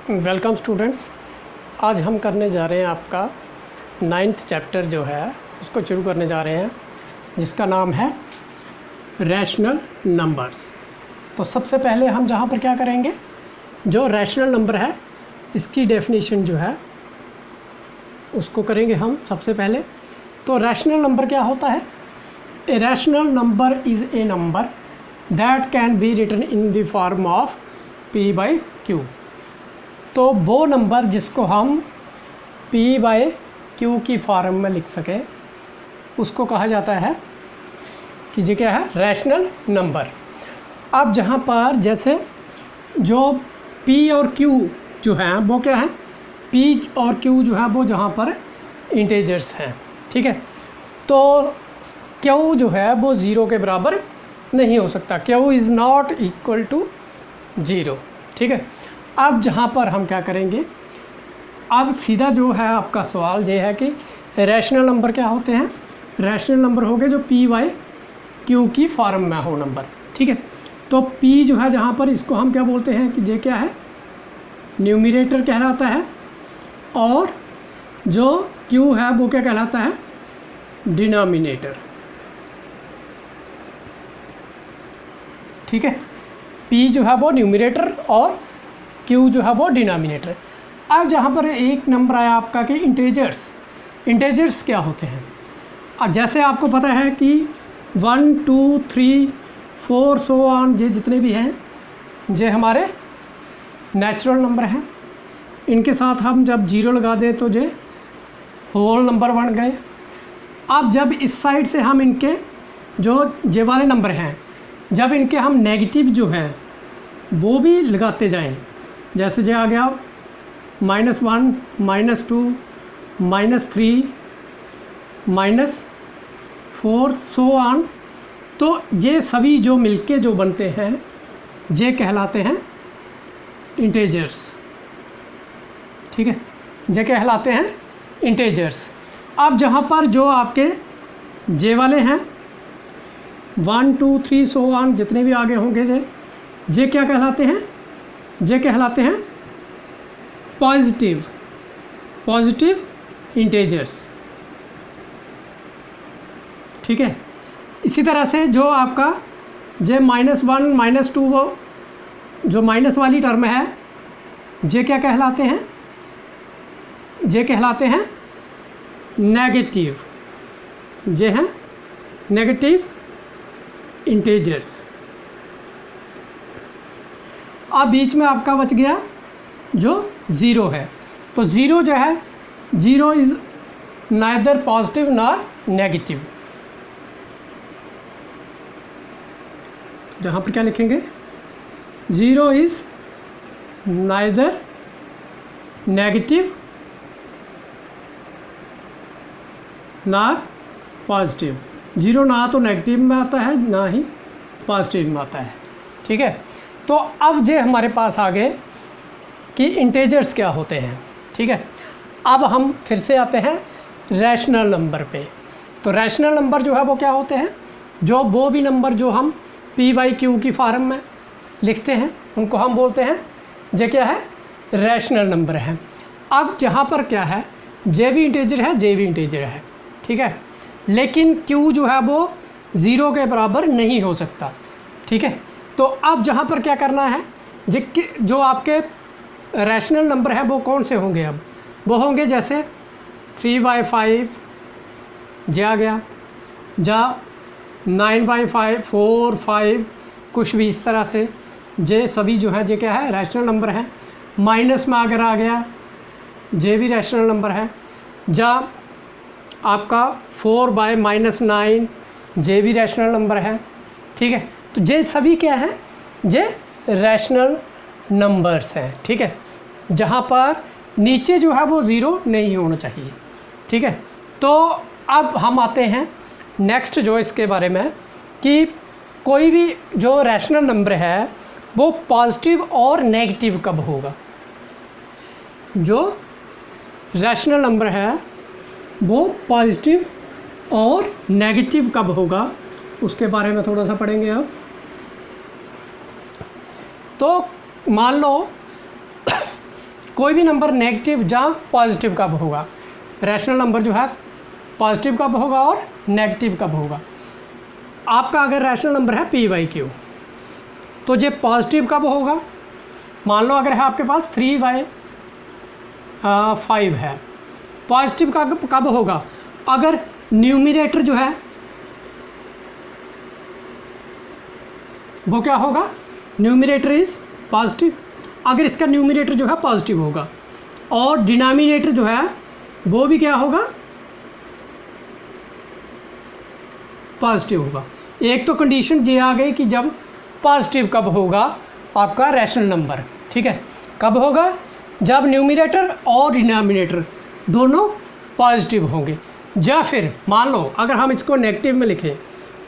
Welcome students. आज हम करने जा रहे हैं आपका 9th चैप्टर जो है उसको शुरू करने जा रहे हैं, जिसका नाम है रैशनल नंबर्स। तो सबसे पहले हम जहाँ पर क्या करेंगे, जो रैशनल नंबर है इसकी डेफिनेशन जो है उसको करेंगे हम सबसे पहले। तो रैशनल नंबर क्या होता है? A rational number is a number that can be written in the form of p/q। तो वो नंबर जिसको हम p/q की फॉर्म में लिख सकें उसको कहा जाता है कि ये क्या है, रैशनल नंबर। अब जहाँ पर जैसे जो p और q जो है वो क्या है, p और q जो है वो जहाँ पर इंटेजर्स हैं, ठीक है। तो q जो है वो 0 के बराबर नहीं हो सकता, q is not equal to 0, ठीक है। अब जहाँ पर हम क्या करेंगे, अब सीधा जो है आपका सवाल ये है कि रैशनल नंबर क्या होते हैं। रैशनल नंबर हो गए जो p/q की फॉर्म में हो नंबर, ठीक है। तो p जो है जहाँ पर इसको हम क्या बोलते हैं कि ये क्या है, न्यूमरेटर कहलाता है, और जो q है वो क्या कहलाता है, डिनोमिनेटर, ठीक है। p जो है वो न्यूमरेटर और q जो है वो डिनोमिनेटर। अब जहाँ पर एक नंबर आया आपका कि इंटेजर्स क्या होते हैं। अब जैसे आपको पता है कि 1 2 3 4 सो ऑन, ये जितने भी हैं ये हमारे नेचुरल नंबर हैं। इनके साथ हम जब 0 लगा दें तो ये होल नंबर बन गए। अब जब इस साइड से हम इनके जो ये वाले नंबर हैं, जब इनके हम नेगेटिव जो है वो भी लगाते जाएं, जैसे ये आ गया -1 -2 -3 -4 सो ऑन, तो ये सभी जो मिलके जो बनते हैं ये कहलाते हैं इंटेजर्स, ठीक है, ये कहलाते हैं इंटेजर्स। अब जहाँ पर जो आपके जे वाले हैं 1 2 3 सो ऑन जितने भी आगे होंगे ये क्या कहलाते हैं, ये कहलाते हैं पॉजिटिव इंटेजर्स, ठीक है। इसी तरह से जो आपका जे -1 -2 वो जो माइनस वाली टर्म है ये क्या कहलाते हैं, ये कहलाते हैं नेगेटिव, ये हैं नेगेटिव इंटेजर्स। अब बीच में आपका बच गया जो 0 है। तो 0 जो है, 0 is neither positive nor negative. जहाँ पर क्या लिखेंगे, 0 is neither negative nor positive. 0 ना तो नेगेटिव में आता है ना ही पॉजिटिव में आता है, ठीक है। तो अब ये हमारे पास आ गए कि इंटेजर्स क्या होते हैं, ठीक है। अब हम फिर से आते हैं रैशनल नंबर पे। तो रैशनल नंबर जो है वो क्या होते हैं, जो वो भी नंबर जो हम p/q की फॉर्म में लिखते हैं उनको हम बोलते हैं ये क्या है, रैशनल नंबर है। अब जहाँ पर क्या है, जे भी इंटेजर है, जे भी इंटेजर है, ठीक है, लेकिन q जो है वो 0 के बराबर नहीं हो सकता, ठीक है। तो अब जहाँ पर क्या करना है, जो आपके रैशनल नंबर है वो कौन से होंगे, अब वो होंगे जैसे 3/5 जे आ गया, जा 9/5 4 5 कुछ भी इस तरह से, जे सभी जो है ये क्या है, रैशनल नंबर है। माइनस में अगर आ गया जे भी रैशनल नंबर है, जा आपका 4/-9 जे भी रैशनल नंबर है, ठीक है। तो ये सभी क्या है, ये रैशनल नंबर्स हैं, ठीक है, जहाँ पर नीचे जो है वो 0 नहीं होना चाहिए, ठीक है। तो अब हम आते हैं नेक्स्ट जो इसके बारे में कि कोई भी जो रैशनल नंबर है वो पॉजिटिव और नेगेटिव कब होगा। जो रैशनल नंबर है वो पॉजिटिव और नेगेटिव कब होगा उसके बारे में थोड़ा सा पढ़ेंगे अब। तो मान लो कोई भी नंबर नेगेटिव या पॉजिटिव कब होगा, रैशनल नंबर जो है पॉजिटिव कब होगा और नेगेटिव कब होगा। आपका अगर रैशनल नंबर है p/q तो ये पॉजिटिव कब होगा, मान लो अगर है आपके पास 3/5 है, पॉजिटिव कब होगा अगर न्यूमरेटर जो है वो क्या होगा, न्यूमरेटर इज़ पॉजिटिव, अगर इसका न्यूमरेटर जो है पॉजिटिव होगा और डिनोमिनेटर जो है वो भी क्या होगा, पॉजिटिव होगा। एक तो कंडीशन ये आ गई कि जब पॉजिटिव कब होगा आपका रैशनल नंबर, ठीक है, कब होगा, जब न्यूमरेटर और डिनोमिनेटर दोनों पॉजिटिव होंगे। या फिर मान लो अगर हम इसको नेगेटिव में लिखें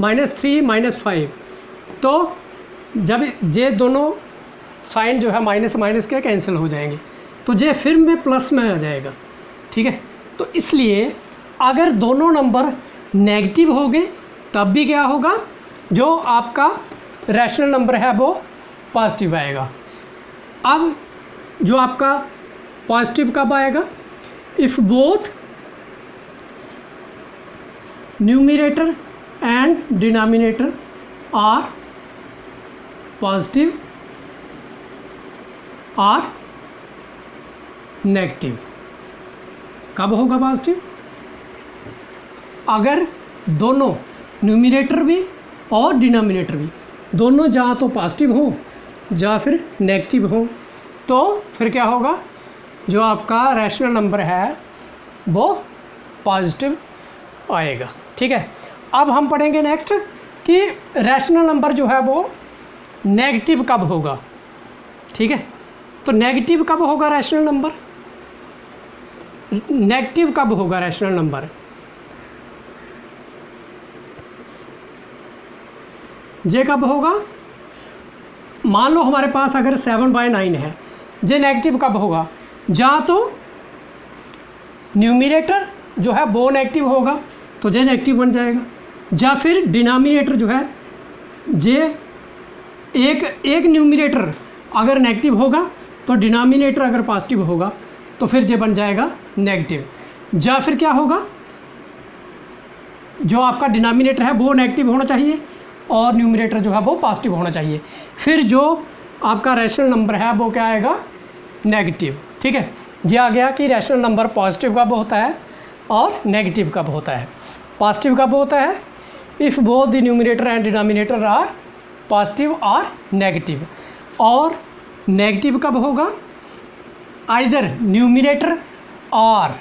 -3 -5, तो जब ये दोनों साइन जो है माइनस माइनस के कैंसिल हो जाएंगे तो ये फिर में प्लस में आ जाएगा, ठीक है। तो इसलिए अगर दोनों नंबर नेगेटिव हो गए तब भी क्या होगा, जो आपका रैशनल नंबर है वो पॉजिटिव आएगा। अब जो आपका पॉजिटिव कब आएगा, if both numerator and denominator are positive और नेगेटिव। कब होगा पॉजिटिव, अगर दोनों न्यूमरेटर भी और डिनोमिनेटर भी दोनों जहाँ तो पॉजिटिव हो या फिर नेगेटिव हो, तो फिर क्या होगा, जो आपका रैशनल नंबर है वो पॉजिटिव आएगा, ठीक है। अब हम पढ़ेंगे नेक्स्ट कि रैशनल नंबर जो है वो नेगेटिव कब होगा, ठीक है। तो नेगेटिव कब होगा रैशनल नंबर, नेगेटिव कब होगा रैशनल नंबर, ये कब होगा, मान लो हमारे पास अगर 7/9 है, ये नेगेटिव कब होगा, जहाँ तो न्यूमरेटर जो है वो नेगेटिव होगा तो ये नेगेटिव बन जाएगा, या फिर डिनोमिनेटर जो है ये एक न्यूमरेटर अगर नेगेटिव होगा तो डिनोमिनेटर अगर पॉजिटिव होगा तो फिर ये बन जाएगा नेगेटिव, या फिर क्या होगा, जो आपका डिनोमिनेटर है वो नेगेटिव होना चाहिए और न्यूमरेटर जो है वो पॉजिटिव होना चाहिए, फिर जो आपका रैशनल नंबर है वो क्या आएगा, नेगेटिव, ठीक है। ये आ गया कि रैशनल नंबर पॉजिटिव कब होता है और नेगेटिव कब होता है। पॉजिटिव कब होता है, if both the numerator and denominator are positive और नेगेटिव, और नेगेटिव कब होगा, आइदर न्यूमरेटर और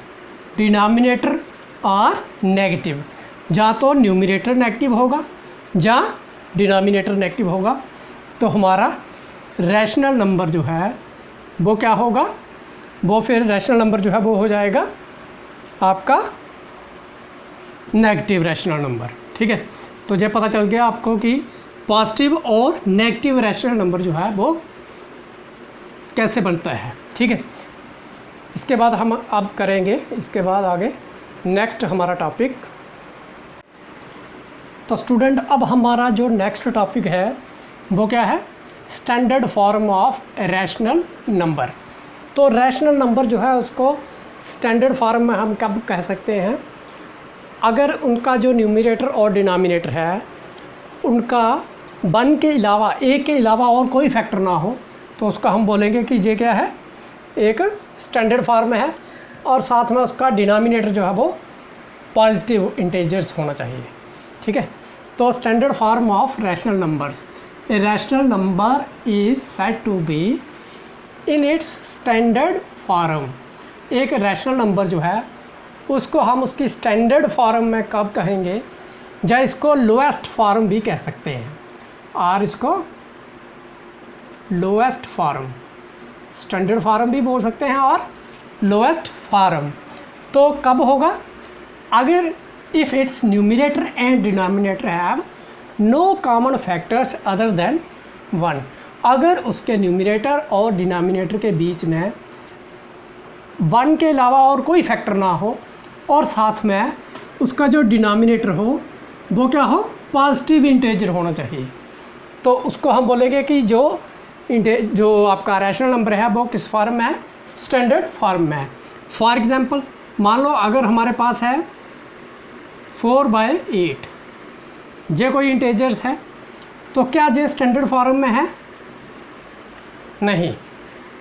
डिनोमिनेटर और नेगेटिव, या तो न्यूमरेटर नेगेटिव होगा या डिनोमिनेटर नेगेटिव होगा, तो हमारा रैशनल नंबर जो है वो क्या होगा, वो फिर रैशनल नंबर जो है वो हो जाएगा आपका नेगेटिव रैशनल नंबर, ठीक है। तो ये पता चल गया आपको कि पॉजिटिव और नेगेटिव रैशनल नंबर जो है वो कैसे बनता है, ठीक है। इसके बाद हम अब करेंगे, इसके बाद आगे नेक्स्ट हमारा टॉपिक। तो स्टूडेंट अब हमारा जो नेक्स्ट टॉपिक है वो क्या है, standard form of rational number. तो रैशनल नंबर जो है उसको स्टैंडर्ड फॉर्म में हम कब कह सकते हैं, अगर उनका जो न्यूमरेटर और डिनोमिनेटर है उनका 1 के अलावा, 1 के अलावा और कोई फैक्टर ना हो, तो उसका हम बोलेंगे कि ये क्या है, एक स्टैंडर्ड फॉर्म है, और साथ में उसका डिनोमिनेटर जो है वो पॉजिटिव इंटीजर्स होना चाहिए, ठीक है। तो standard form of rational numbers, a rational number is said to be in its standard form. एक रैशनल नंबर जो है उसको हम उसकी स्टैंडर्ड फॉर्म में कब कहेंगे, या इसको लोएस्ट फॉर्म भी कह सकते हैं, और इसको लोएस्ट फॉर्म, स्टैंडर्ड फॉर्म भी बोल सकते हैं और लोएस्ट फॉर्म। तो कब होगा, अगर if its numerator and denominator have no common factors other than 1, अगर उसके न्यूमरेटर और डिनोमिनेटर के बीच में 1 के अलावा और कोई फैक्टर ना हो, और साथ में उसका जो डिनोमिनेटर हो वो क्या हो, पॉजिटिव इंटीजर होना चाहिए, तो उसको हम बोलेंगे कि जो आपका रैशनल नंबर है वो किस फॉर्म में है, स्टैंडर्ड फॉर्म में है। फॉर एग्जांपल मान लो अगर हमारे पास है 4/8, ये कोई इंटेजर्स है, तो क्या ये स्टैंडर्ड फॉर्म में है? नहीं।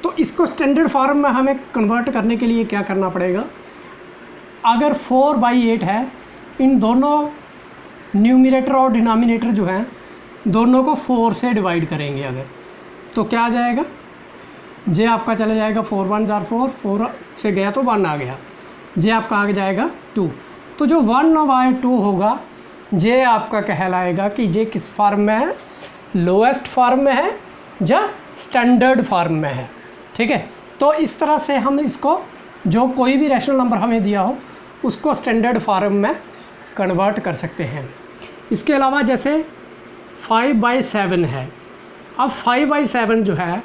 तो इसको स्टैंडर्ड फॉर्म में हमें कन्वर्ट करने के लिए क्या करना पड़ेगा? अगर 4/8 है, इन दोनों न्यूमरेटर और डिनोमिनेटर जो है दोनों को 4 से डिवाइड करेंगे अगर, तो क्या आ जाएगा? जे आपका चला जाएगा 4 1 जार 4, 4 से गया तो 1 आ गया, जे आपका आ जाएगा 2। तो जो 1/2 होगा जे आपका कहलाएगा कि जे किस फॉर्म में है? लोएस्ट फॉर्म में है या स्टैंडर्ड फॉर्म में है। ठीक है, तो इस तरह से हम इसको जो कोई भी रैशनल नंबर हमें दिया हो उसको स्टैंडर्ड फॉर्म में कन्वर्ट कर सकते हैं। इसके अलावा जैसे 5/7 है, अब 5/7 जो है,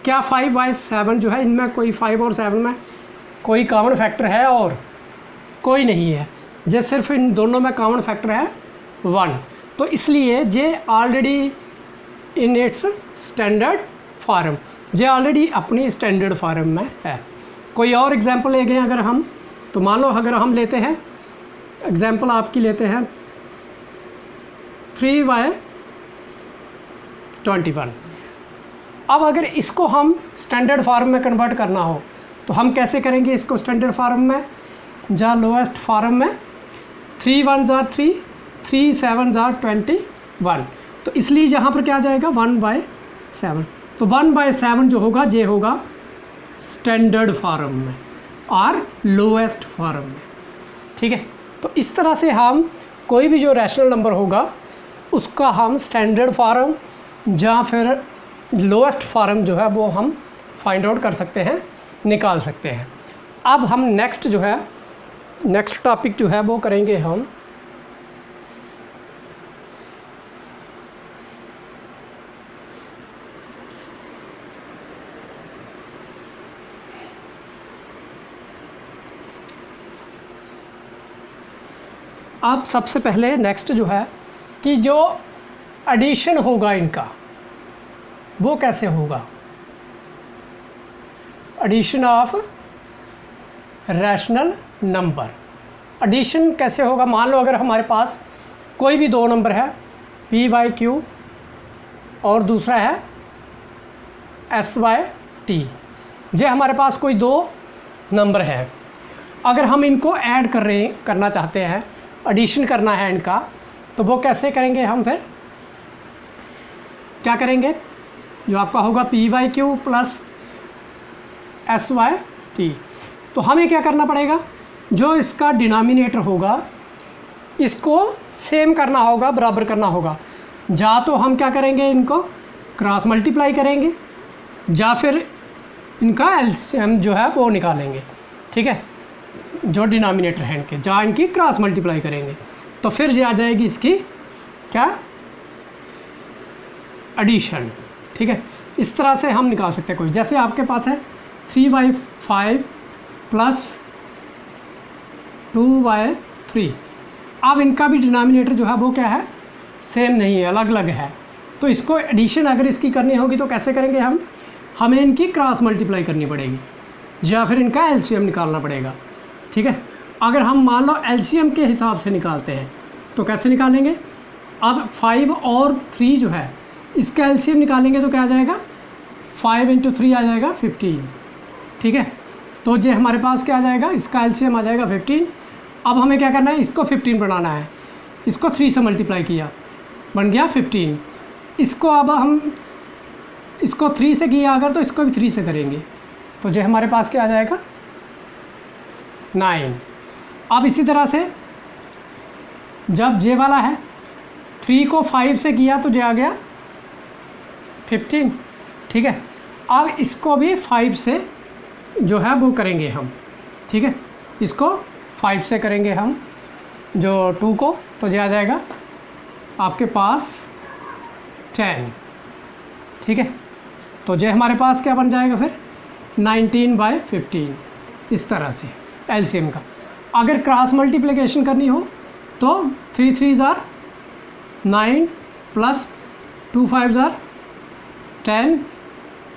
क्या 5/7 जो है इनमें कोई 5 और 7 में कोई कॉमन फैक्टर है? और कोई नहीं है, जे सिर्फ इन दोनों में कॉमन फैक्टर है 1, तो इसलिए जे already in its standard form, जे ऑलरेडी अपनी स्टैंडर्ड फॉर्म में है। कोई और एग्जांपल ले गए अगर हम, तो मान लो अगर हम लेते हैं एग्जांपल आपकी लेते हैं 3/21। अब अगर इसको हम स्टैंडर्ड फॉर्म में कन्वर्ट करना हो तो हम कैसे करेंगे इसको स्टैंडर्ड फॉर्म में? या लोएस्ट फॉर्म में 3 1 जार 3, 3 7 जार 21, तो इसलिए यहाँ पर क्या आ जाएगा 1/7। तो 1/7 जो होगा ये होगा स्टैंडर्ड फॉर्म में और लोएस्ट फॉर्म में। ठीक है, तो इस तरह से हम कोई भी जो रैशनल नंबर होगा उसका हम स्टैंडर्ड फॉर्म या फिर लोएस्ट फॉर्म जो है वो हम फाइंड आउट कर सकते हैं, निकाल सकते हैं। अब हम नेक्स्ट टॉपिक जो है वो करेंगे हम अब सबसे पहले नेक्स्ट जो है कि जो एडिशन होगा इनका वो कैसे होगा? Addition of rational number, addition कैसे होगा? मान लो अगर हमारे पास कोई भी दो नंबर है p/q और दूसरा है s/t, ये हमारे पास कोई दो नंबर है, अगर हम इनको ऐड करना चाहते हैं, एडिशन करना है इनका, तो वो कैसे करेंगे? हम फिर क्या करेंगे? जो आपका होगा p/q प्लस s/t, तो हमें क्या करना पड़ेगा? जो इसका डिनोमिनेटर होगा इसको सेम करना होगा, बराबर करना होगा। या तो हम क्या करेंगे, इनको क्रॉस मल्टीप्लाई करेंगे या फिर इनका एलसीएम जो है वो निकालेंगे। ठीक है, जो डिनोमिनेटर है इनके, जहाँ इनकी क्रॉस मल्टीप्लाई करेंगे तो फिर ये आ जाएगी इसकी क्या? एडिशन। ठीक है, इस तरह से हम निकाल सकते हैं कोई, जैसे आपके पास है 3/5 प्लस 2/3। अब इनका भी डिनोमिनेटर जो है वो क्या है? सेम नहीं है, अलग अलग है। तो इसको एडिशन अगर इसकी करनी होगी तो कैसे करेंगे हम? हमें इनकी क्रॉस मल्टीप्लाई करनी पड़ेगी या फिर इनका एलसीएम निकालना पड़ेगा। ठीक है, अगर हम मान लो एलसीएम के हिसाब से निकालते हैं तो कैसे निकालेंगे? अब 5 और 3 जो है इसका एलसीएम निकालेंगे तो क्या आ जाएगा? 5 × 3 आ जाएगा 15। ठीक है, तो ये हमारे पास क्या आ जाएगा? इसका एलसीएम आ जाएगा 15। अब हमें क्या करना है? इसको 15 बनाना है, इसको 3 से मल्टीप्लाई किया, बन गया 15। इसको अब हम इसको 3 से किया अगर, तो इसको भी 3 से करेंगे तो ये हमारे पास क्या आ जाएगा? 9। अब इसी तरह से जब जे वाला है 3 को 5 से किया तो जे आ गया 15। ठीक है, अब इसको भी 5 से जो है वो करेंगे हम। ठीक है, इसको 5 से करेंगे हम जो 2 को, तो जे आ जाएगा आपके पास 10। ठीक है, तो जे हमारे पास क्या बन जाएगा फिर? 19/15। इस तरह से एलसीएम का। अगर क्रॉस मल्टीप्लिकेशन करनी हो तो 3 3 जार 9 प्लस 2 5 जार 10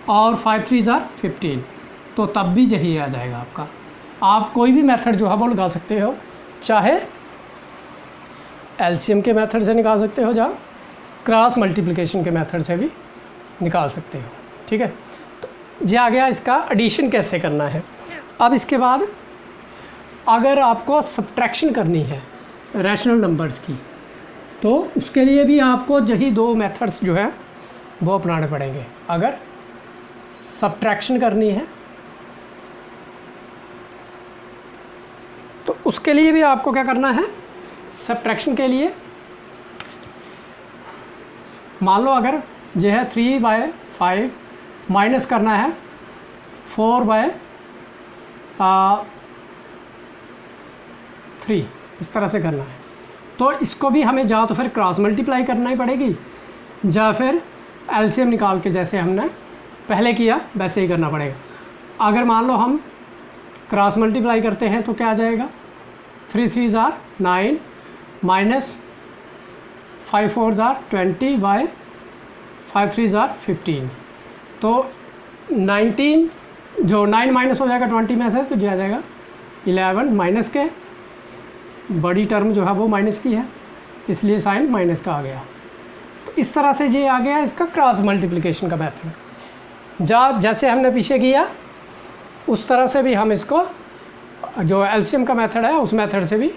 और 5 3 जार 15। तो तब भी यही आ जाएगा आपका। आप कोई भी मेथड जो है वो लगा सकते हो, चाहे एलसीएम के मेथड से निकाल सकते हो, जहाँ क्रॉस मल्टीप्लिकेशन के मेथड से भी निकाल सकते हो। ठीक है, तो ये आ गया इसका एडिशन कैसे करना है। अब इसके बाद अगर आपको सब्ट्रैक्शन करनी है रैशनल नंबर्स की, तो उसके लिए भी आपको यही दो मेथड्स जो है वो अपनाने पड़ेंगे। अगर सब्ट्रैक्शन करनी है तो उसके लिए भी आपको क्या करना है, सब्ट्रैक्शन के लिए मान लो अगर जो है 3/5 माइनस करना है 4/3, इस तरह से करना है, तो इसको भी हमें या तो फिर क्रॉस मल्टीप्लाई करना ही पड़ेगी, या फिर एलसीएम निकाल के जैसे हमने पहले किया वैसे ही करना पड़ेगा। अगर मान लो हम क्रॉस मल्टीप्लाई करते हैं तो क्या आ जाएगा, 3 3 = 9 माइनस 5 4 = 20 बाय 5 3 = 15। तो 19 जो 9 माइनस हो जाएगा 20 में से, तो जो आ जाएगा 11 माइनस के, बड़ी टर्म जो है वो माइनस की है, इसलिए साइन माइनस का आ गया। तो इस तरह से ये आ गया इसका क्रॉस मल्टीप्लिकेशन का मेथड। जैसे हमने पीछे किया उस तरह से भी हम इसको जो एलसीएम का मेथड है उस मेथड से भी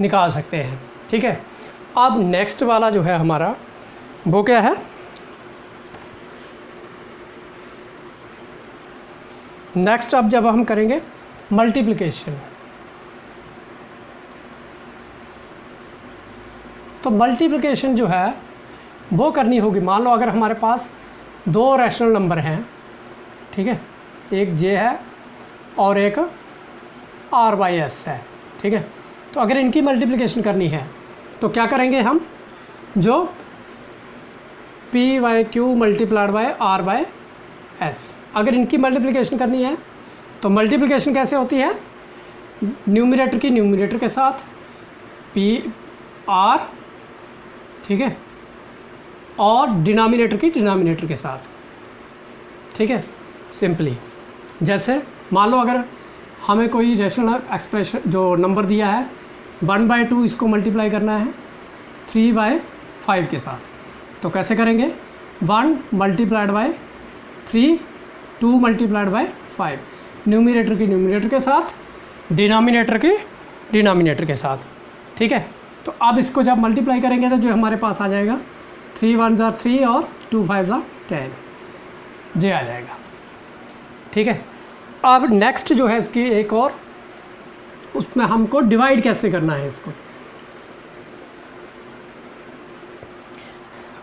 निकाल सकते हैं। ठीक है, अब नेक्स्ट वाला जो है हमारा वो क्या है, नेक्स्ट अब जब हम करेंगे मल्टीप्लिकेशन, तो मल्टीप्लिकेशन जो है वो करनी होगी। मान लो अगर हमारे पास दो रैशनल नंबर हैं, ठीक है, एक जे है और एक r/s है। ठीक है, तो अगर इनकी मल्टीप्लिकेशन करनी है तो क्या करेंगे हम, जो p/q × r/s, अगर इनकी मल्टीप्लिकेशन करनी है तो मल्टीप्लिकेशन कैसे होती है, न्यूमरेटर की न्यूमरेटर के साथ r, ठीक है, और डिनोमिनेटर की डिनोमिनेटर के साथ। ठीक है, सिंपली जैसे मान लो अगर हमें कोई रैशनल एक्सप्रेशन जो नंबर दिया है 1/2, इसको मल्टीप्लाई करना है 3/5 के साथ, तो कैसे करेंगे, 1 × 3, 2 × 5, न्यूमरेटर की न्यूमरेटर के साथ, डिनोमिनेटर की डिनोमिनेटर के साथ। ठीक है, तो अब इसको जब मल्टीप्लाई करेंगे तो जो हमारे पास आ जाएगा 3 1 = 3 और 2 5 = 10, ये आ जाएगा। ठीक है, अब नेक्स्ट जो है इसकी एक और, उसमें हमको डिवाइड कैसे करना है इसको।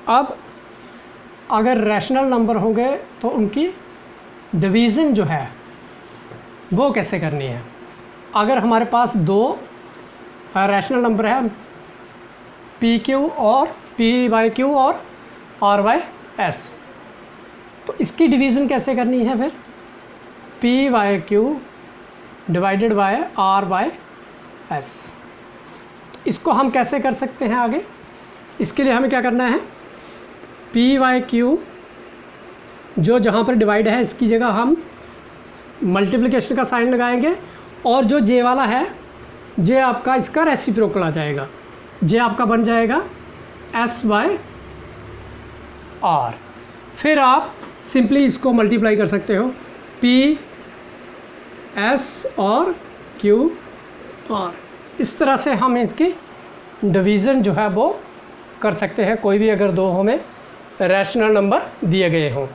अब अगर रैशनल नंबर होंगे तो उनकी डिवीज़न जो है वो कैसे करनी है। अगर हमारे पास दो रैशनल नंबर है PQ और P/Q और R/s, तो इसकी डिवीज़न कैसे करनी है फिर, P/Q डिवाइडेड बाय R/s। तो इसको हम कैसे कर सकते हैं आगे, इसके लिए हमें क्या करना है, P/Q जो जहाँ पर डिवाइड है इसकी जगह हम मल्टीप्लिकेशन का साइन लगाएंगे, और जो जे वाला है जे आपका इसका रेसिप्रोकल आ जाएगा, जे आपका बन जाएगा S/R। फिर आप सिंपली इसको मल्टीप्लाई कर सकते हो, P S और Q R। इस तरह से हम इसकी डिवीज़न जो है वो कर सकते हैं, कोई भी अगर दो हमें रैशनल नंबर दिए गए हों।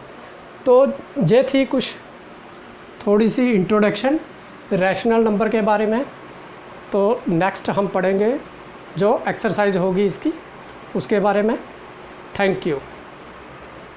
तो ये थी कुछ थोड़ी सी इंट्रोडक्शन रैशनल नंबर के बारे में। तो नेक्स्ट हम पढ़ेंगे जो एक्सरसाइज होगी इसकी, उसके बारे में। Thank you.